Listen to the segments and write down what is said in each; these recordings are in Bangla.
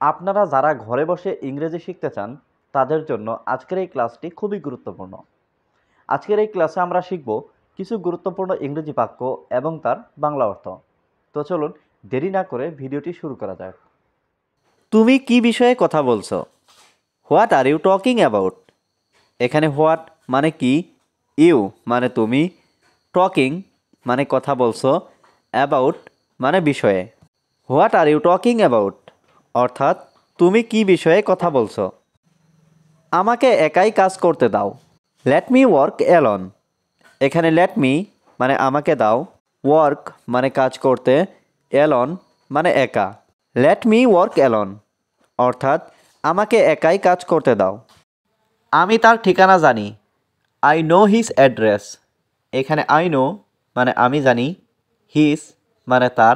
আপনারা যারা ঘরে বসে ইংরেজি শিখতে চান তাদের জন্য আজকের এই ক্লাসটি খুবই গুরুত্বপূর্ণ। আজকের এই ক্লাসে আমরা শিখব কিছু গুরুত্বপূর্ণ ইংরেজি বাক্য এবং তার বাংলা অর্থ। তো চলুন দেরি না করে ভিডিওটি শুরু করা যাক। তুমি কি বিষয়ে কথা বলছো? What are you talking about? এখানে হোয়াট মানে কি, ইউ মানে তুমি, টকিং মানে কথা বলছো, অ্যাবাউট মানে বিষয়ে। What are you talking about অর্থাৎ তুমি কি বিষয়ে কথা বলছো। আমাকে একাই কাজ করতে দাও। Let me work alone. এখানে লেট মি মানে আমাকে দাও, ওয়ার্ক মানে কাজ করতে, অ্যালন মানে একা। লেট মি ওয়ার্ক অ্যালন অর্থাৎ আমাকে একাই কাজ করতে দাও। আমি তার ঠিকানা জানি। I know his address. এখানে আই নো মানে আমি জানি, হিজ মানে তার,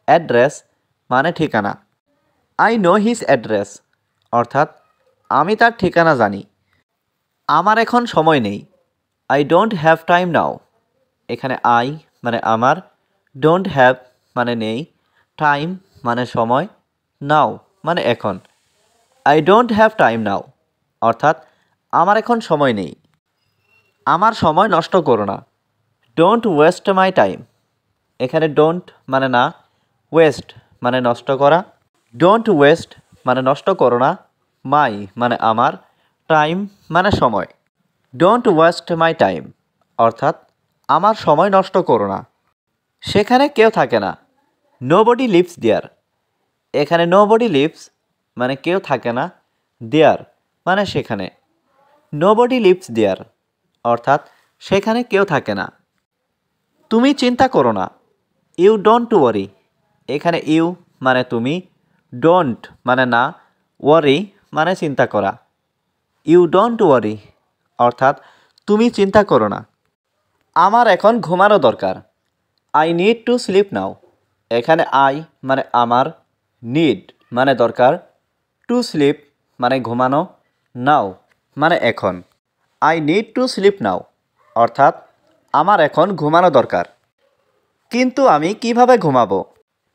অ্যাড্রেস মানে ঠিকানা। আই নো হিজ অ্যাড্রেস অর্থাৎ আমি তার ঠিকানা জানি। আমার এখন সময় নেই। আই ডোন্ট হ্যাভ টাইম নাও। এখানে আই মানে আমার, ডোন্ট হ্যাভ মানে নেই, টাইম মানে সময়, নাও মানে এখন। আই ডোন্ট হ্যাভ টাইম নাও অর্থাৎ আমার এখন সময় নেই। আমার সময় নষ্ট করো না। Don't waste my time. এখানে ডোন্ট মানে না, ওয়েস্ট মানে নষ্ট করা, ডোন্ট ওয়েস্ট মানে নষ্ট করো না, মাই মানে আমার, টাইম মানে সময়। ডোন্ট ওয়েস্ট মাই টাইম অর্থাৎ আমার সময় নষ্ট করো না। সেখানে কেউ থাকে না। নোবডি লিভস দেয়ার। এখানে নোবডি লিভস মানে কেউ থাকে না, দেয়ার মানে সেখানে। নোবডি লিভস দেয়ার অর্থাৎ সেখানে কেউ থাকে না। তুমি চিন্তা করো না। You don't worry. এখানে ইউ মানে তুমি, ডোন্ট মানে না, ওয়ারি মানে চিন্তা করা। ইউ ডোন্ট ওয়ারি অর্থাৎ তুমি চিন্তা করো না। আমার এখন ঘুমানো দরকার। I need to sleep now. এখানে আই মানে আমার, নিড মানে দরকার, টু স্লিপ মানে ঘুমানো, নাও মানে এখন। I need to sleep now অর্থাৎ আমার এখন ঘুমানো দরকার। কিন্তু আমি কিভাবে ঘুমাবো?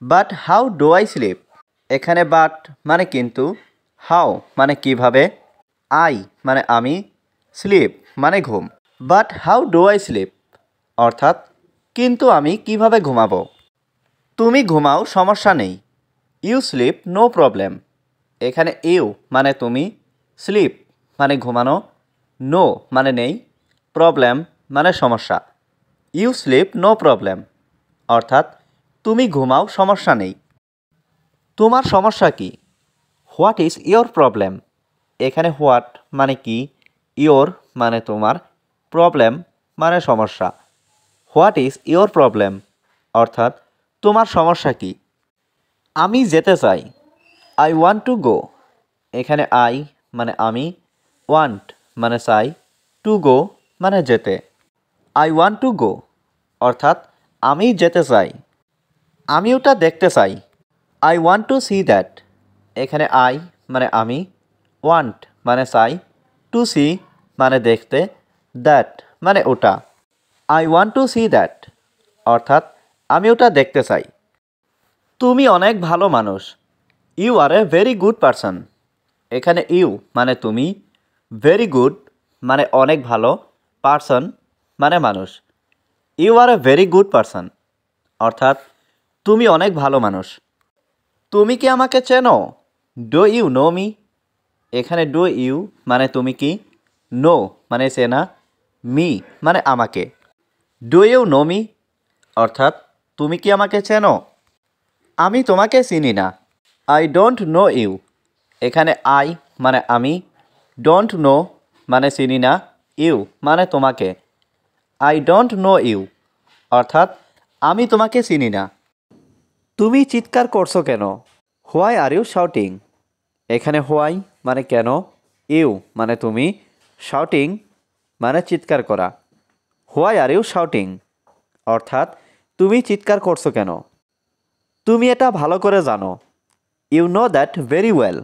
But how do I slip. এখানে বাট মানে কিন্তু, হাউ মানে কিভাবে, আই মানে আমি, স্লিপ মানে ঘুম। But how do I sleep অর্থাৎ কিন্তু আমি কিভাবে ঘুমাবো। তুমি ঘুমাও সমস্যা নেই। You sleep no problem. এখানে ইউ মানে তুমি, স্লিপ মানে ঘুমানো, নো মানে নেই, প্রবলেম মানে সমস্যা। ইউ স্লিপ নো প্রবলেম অর্থাৎ তুমি ঘুমাও সমস্যা নেই। তোমার সমস্যা কি? What is your problem. এখানে হোয়াট মানে কি, ইয়োর মানে তোমার, প্রবলেম মানে সমস্যা। হোয়াট ইজ ইয়োর প্রবলেম অর্থাৎ তোমার সমস্যা কি? আমি যেতে চাই। I want to go. এখানে আই মানে আমি, ওয়ান্ট মানে চাই, টু গো মানে যেতে। আই ওয়ান্ট টু গো অর্থাৎ আমি যেতে চাই। আমি ওটা দেখতে চাই। I want to see that. এখানে আই মানে আমি, ওয়ান্ট মানে চাই, টু সি মানে দেখতে, দ্যাট মানে ওটা। I want to see that অর্থাৎ আমি ওটা দেখতে চাই। তুমি অনেক ভালো মানুষ। You are a very good person. এখানে ইউ মানে তুমি, ভেরি গুড মানে অনেক ভালো, পারসন মানে মানুষ। You are a very good person অর্থাৎ তুমি অনেক ভালো মানুষ। তুমি কি আমাকে চেনো? Do you know me. এখানে ডু ইউ মানে তুমি কি, নো মানে চেনা, মি মানে আমাকে। ডু ইউ নো মি অর্থাৎ তুমি কি আমাকে চেনো? আমি তোমাকে চিনি না। I don't know you. এখানে আই মানে আমি, ডোন্ট নো মানে চিনি না, ইউ মানে তোমাকে। আই ডোন্ট নো ইউ অর্থাৎ আমি তোমাকে চিনি না। তুমি চিৎকার করছো কেন? Why are you shouting. এখানে হোয়াই মানে কেন, ইউ মানে তুমি, শাউটিং মানে চিৎকার করা। হোয়াই আর ইউ শাউটিং অর্থাৎ তুমি চিৎকার করছো কেন? তুমি এটা ভালো করে জানো। You know that very well.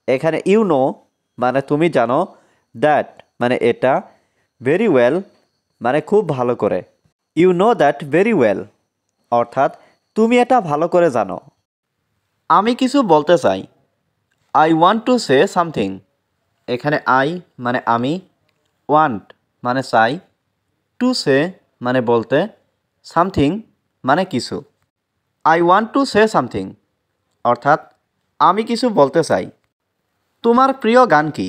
এখানে ইউ নো মানে তুমি জানো, দ্যাট মানে এটা, ভেরি ওয়েল মানে খুব ভালো করে। You know that very well অর্থাৎ তুমি এটা ভালো করে জানো। আমি কিছু বলতে চাই। I want to say something. এখানে আই মানে আমি, ওয়ান্ট মানে চাই, টু সে মানে বলতে, সামথিং মানে কিছু। I want to say something অর্থাৎ আমি কিছু বলতে চাই। তোমার প্রিয় গান কি?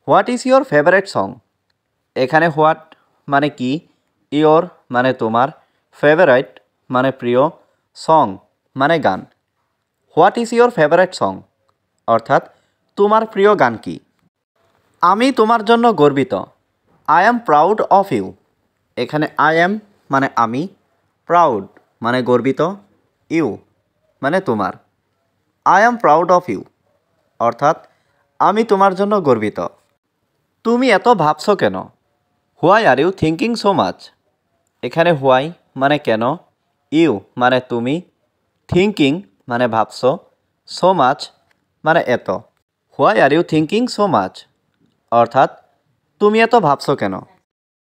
What is your favourite song? এখানে হোয়াট মানে কি, ইয়োর মানে তোমার, ফেভারাইট মানে প্রিয়, সং মানে গান। What is your favourite song অর্থাৎ তোমার প্রিয় গান কি? আমি তোমার জন্য গর্বিত। I am proud of you. এখানে আই অ্যাম মানে আমি, প্রাউড মানে গর্বিত, ইউ মানে তোমার। I am proud of you অর্থাৎ আমি তোমার জন্য গর্বিত। তুমি এত ভাবছো কেন? Why are you thinking so much? এখানে হোয়াই মানে কেন, ইউ মানে তুমি, থিঙ্কিং মানে ভাবছো, সো মাচ মানে এত। Why are you thinking so much অর্থাৎ তুমি এত ভাবছো কেন?